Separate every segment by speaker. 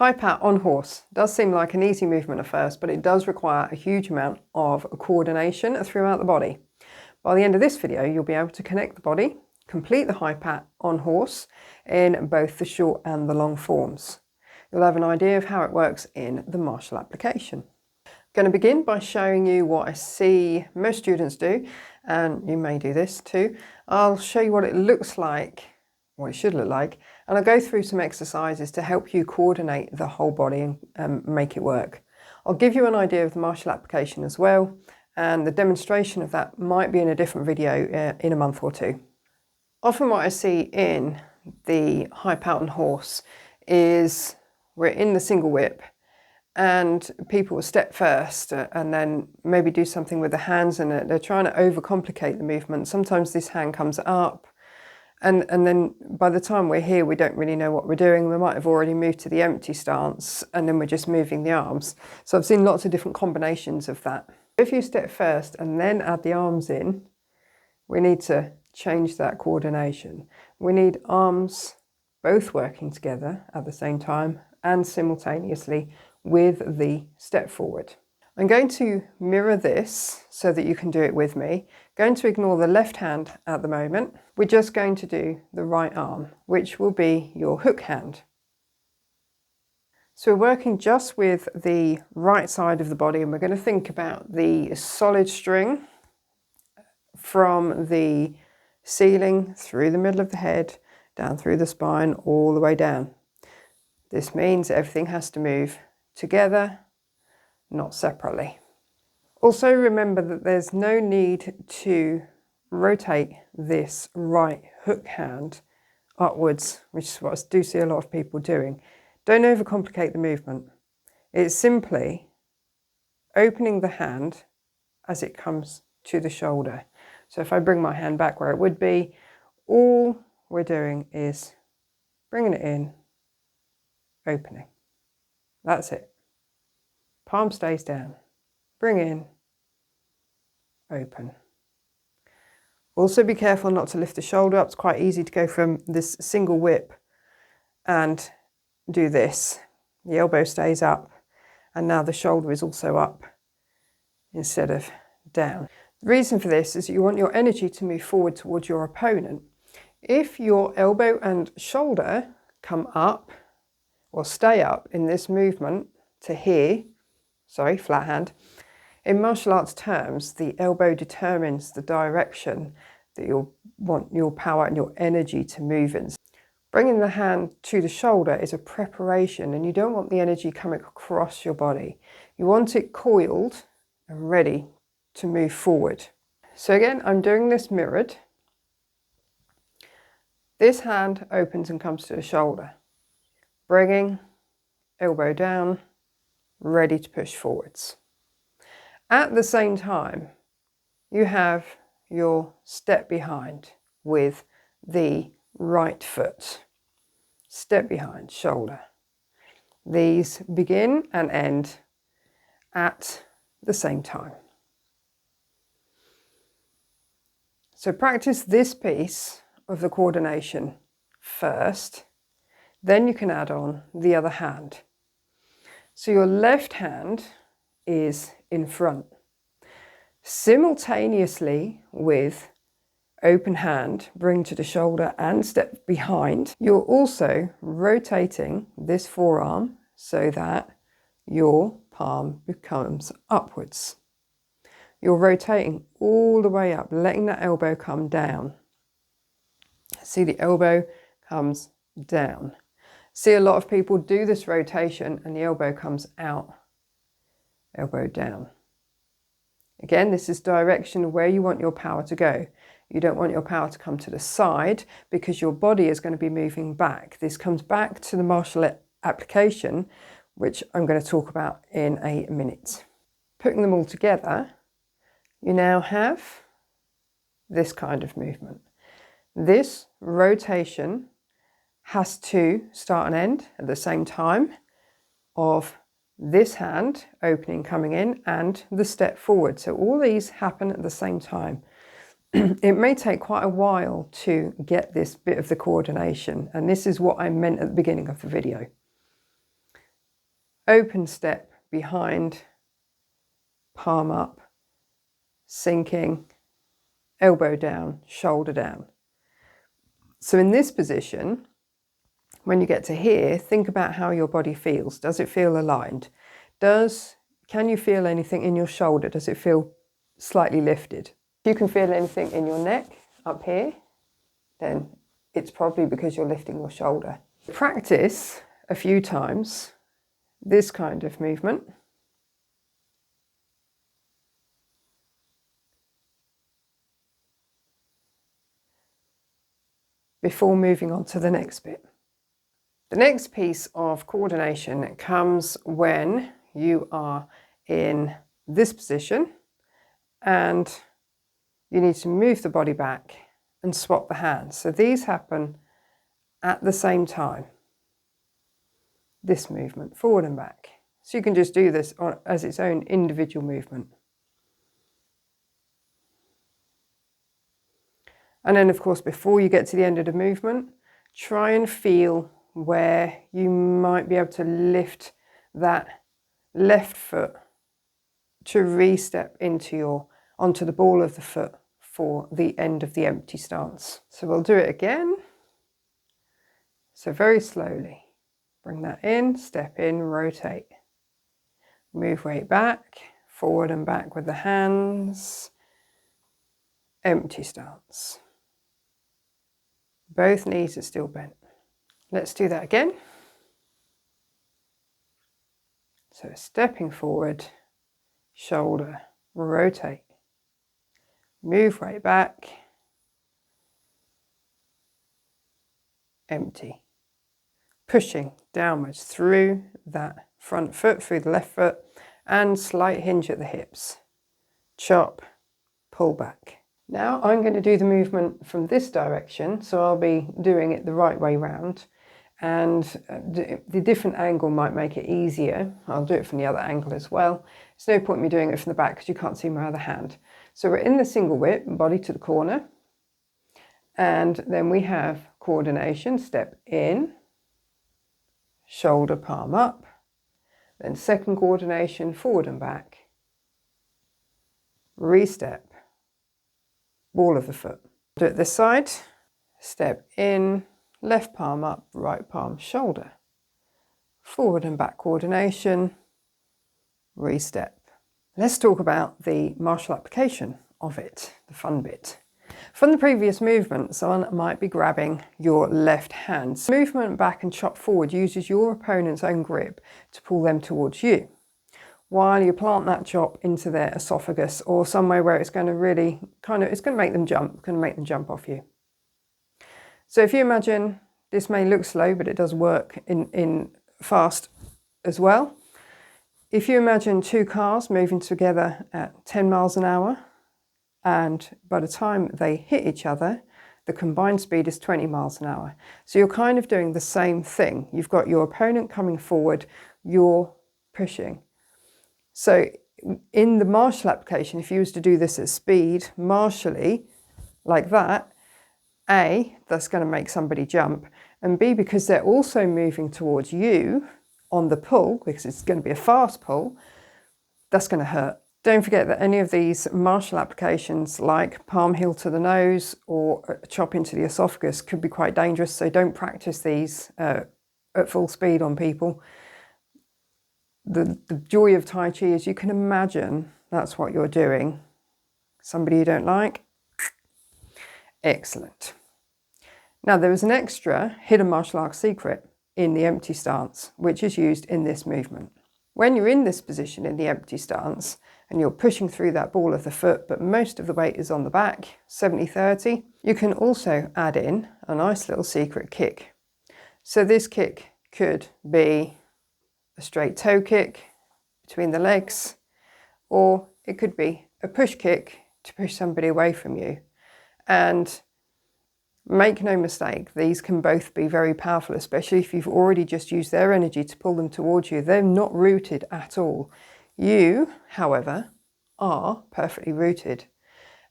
Speaker 1: High pat on horse does seem like an easy movement at first, but it does require a huge amount of coordination throughout the body. By the end of this video, you'll be able to connect the body, complete the high pat on horse in both the short and the long forms. You'll have an idea of how it works in the martial application. I'm going to begin by showing you what I see most students do, and you may do this too. I'll show you what it looks like, what it should look like, and I'll go through some exercises to help you coordinate the whole body and make it work. I'll give you an idea of the martial application as well, and the demonstration of that might be in a different video in a month or two. Often what I see in the high pat on horse is we're in the single whip and people will step first and then maybe do something with the hands, and they're trying to overcomplicate the movement. Sometimes this hand comes up and then by the time we're here we don't really know what we're doing. We might have already moved to the empty stance and then we're just moving the arms. So I've seen lots of different combinations of that. If you step first and then add the arms in, we need to change that coordination. We need arms both working together at the same time and simultaneously with the step forward. I'm going to mirror this so that you can do it with me. Going to ignore the left hand at the moment. We're just going to do the right arm, which will be your hook hand. So we're working just with the right side of the body, and we're going to think about the solid string from the ceiling through the middle of the head, down through the spine, all the way down. This means everything has to move together, not separately. Also remember that there's no need to rotate this right hook hand upwards, which is what I do see a lot of people doing. Don't overcomplicate the movement. It's simply opening the hand as it comes to the shoulder. So if I bring my hand back where it would be, all we're doing is bringing it in, opening. That's it. Palm stays down. Bring in, open. Also be careful not to lift the shoulder up. It's quite easy to go from this single whip and do this. The elbow stays up and now the shoulder is also up instead of down. The reason for this is you want your energy to move forward towards your opponent. If your elbow and shoulder come up or stay up in this movement to here, flat hand, in martial arts terms, the elbow determines the direction that you'll want your power and your energy to move in. Bringing the hand to the shoulder is a preparation, and you don't want the energy coming across your body. You want it coiled and ready to move forward. So again, I'm doing this mirrored. This hand opens and comes to the shoulder. Bringing, elbow down, ready to push forwards. At the same time, you have your step behind with the right foot. Step behind, shoulder. These begin and end at the same time. So practice this piece of the coordination first, then you can add on the other hand. So your left hand is in front. Simultaneously with open hand, bring to the shoulder and step behind, you're also rotating this forearm so that your palm becomes upwards. You're rotating all the way up, letting that elbow come down. See, the elbow comes down. See, a lot of people do this rotation and the elbow comes out, elbow down. Again, this is direction where you want your power to go. You don't want your power to come to the side because your body is going to be moving back. This comes back to the martial application, which I'm going to talk about in a minute. Putting them all together, you now have this kind of movement. This rotation has to start and end at the same time of this hand opening, coming in, and the step forward. So all these happen at the same time. It may take quite a while to get this bit of the coordination, and this is what I meant at the beginning of the video. open step behind, palm up, sinking, elbow down, shoulder down. So in this position, when you get to here, think about how your body feels. Does it feel aligned? Can you feel anything in your shoulder? Does it feel slightly lifted? If you can feel anything in your neck up here, then it's probably because you're lifting your shoulder. Practice a few times this kind of movement. Before moving on to the next bit. The next piece of coordination comes when you are in this position and you need to move the body back and swap the hands. So these happen at the same time. This movement, forward and back. So you can just do this as its own individual movement. And then, of course, before you get to the end of the movement, try and feel where you might be able to lift that left foot to re-step onto the ball of the foot for the end of the empty stance. So we'll do it again. So very slowly, bring that in, step in, rotate. Move weight back, forward and back with the hands. Empty stance. Both knees are still bent. Let's do that again. So stepping forward, shoulder, rotate. Move weight back. Empty. Pushing downwards through that front foot, through the left foot, and slight hinge at the hips. Chop, pull back. Now I'm going to do the movement from this direction, so I'll be doing it the right way round, and the different angle might make it easier. I'll do it from the other angle as well. There's no point in me doing it from the back because you can't see my other hand. So we're in the single whip, body to the corner, and then we have coordination, step in, shoulder palm up, then second coordination, forward and back, re-step, ball of the foot. Do it this side, step in, left palm up, right palm shoulder, forward and back coordination, re-step. Let's talk about the martial application of it, the fun bit. From the previous movement, someone might be grabbing your left hand. So movement back and chop forward uses your opponent's own grip to pull them towards you, while you plant that chop into their esophagus or somewhere where it's going to really it's going to make them jump off you. So if you imagine, this may look slow, but it does work in fast as well. If you imagine two cars moving together at 10 miles an hour, and by the time they hit each other, the combined speed is 20 miles an hour. So you're kind of doing the same thing. You've got your opponent coming forward, you're pushing. So in the martial application, if you was to do this at speed, martially, like that, A, that's going to make somebody jump, and B, because they're also moving towards you on the pull, because it's going to be a fast pull, that's going to hurt. Don't forget that any of these martial applications, like palm heel to the nose or a chop into the esophagus, could be quite dangerous, so don't practice these at full speed on people. The joy of Tai Chi is you can imagine that's what you're doing. Somebody you don't like? Excellent. Now there is an extra hidden martial arts secret in the empty stance, which is used in this movement. When you're in this position in the empty stance and you're pushing through that ball of the foot, but most of the weight is on the back, 70-30, you can also add in a nice little secret kick. So this kick could be a straight toe kick between the legs, or it could be a push kick to push somebody away from you. And make no mistake, these can both be very powerful, especially if you've already just used their energy to pull them towards you. They're not rooted at all. You, however, are perfectly rooted.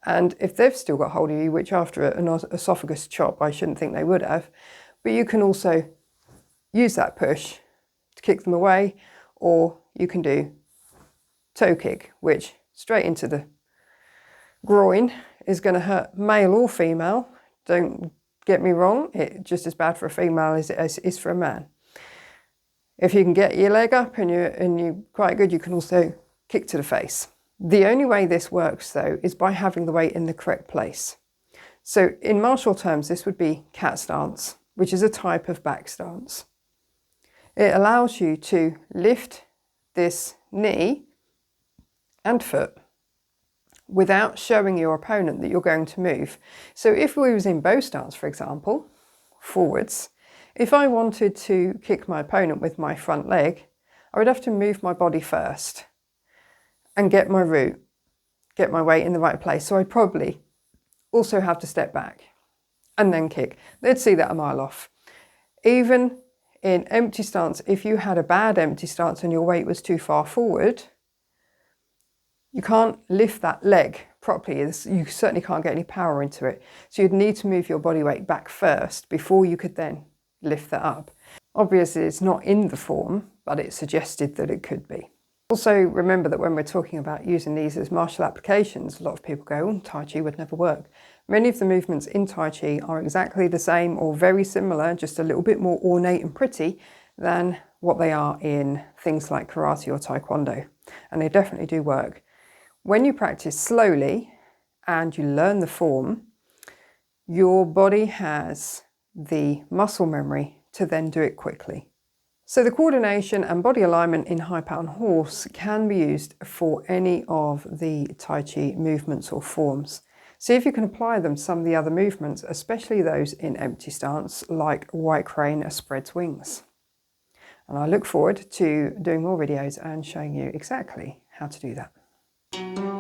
Speaker 1: And if they've still got hold of you, which after an esophagus chop, I shouldn't think they would have, but you can also use that push to kick them away, or you can do toe kick, which straight into the groin is going to hurt male or female. Don't get me wrong, it's just as bad for a female as it is for a man. If you can get your leg up and you're quite good, you can also kick to the face. The only way this works though is by having the weight in the correct place. So in martial terms, this would be cat stance, which is a type of back stance. It allows you to lift this knee and foot without showing your opponent that you're going to move. So if we was in bow stance, for example, forwards, if I wanted to kick my opponent with my front leg, I would have to move my body first and get my root, get my weight in the right place. So I'd probably also have to step back and then kick. They'd see that a mile off. Even in empty stance, if you had a bad empty stance and your weight was too far forward, you can't lift that leg properly. You certainly can't get any power into it. So you'd need to move your body weight back first before you could then lift that up. Obviously, it's not in the form, but it's suggested that it could be. Also, remember that when we're talking about using these as martial applications, a lot of people go, oh, Tai Chi would never work. Many of the movements in Tai Chi are exactly the same or very similar, just a little bit more ornate and pretty than what they are in things like karate or taekwondo. And they definitely do work. When you practice slowly and you learn the form, your body has the muscle memory to then do it quickly. So the coordination and body alignment in High Pat on Horse can be used for any of the Tai Chi movements or forms. See if you can apply them to some of the other movements, especially those in empty stance, like White Crane spreads wings. And I look forward to doing more videos and showing you exactly how to do that.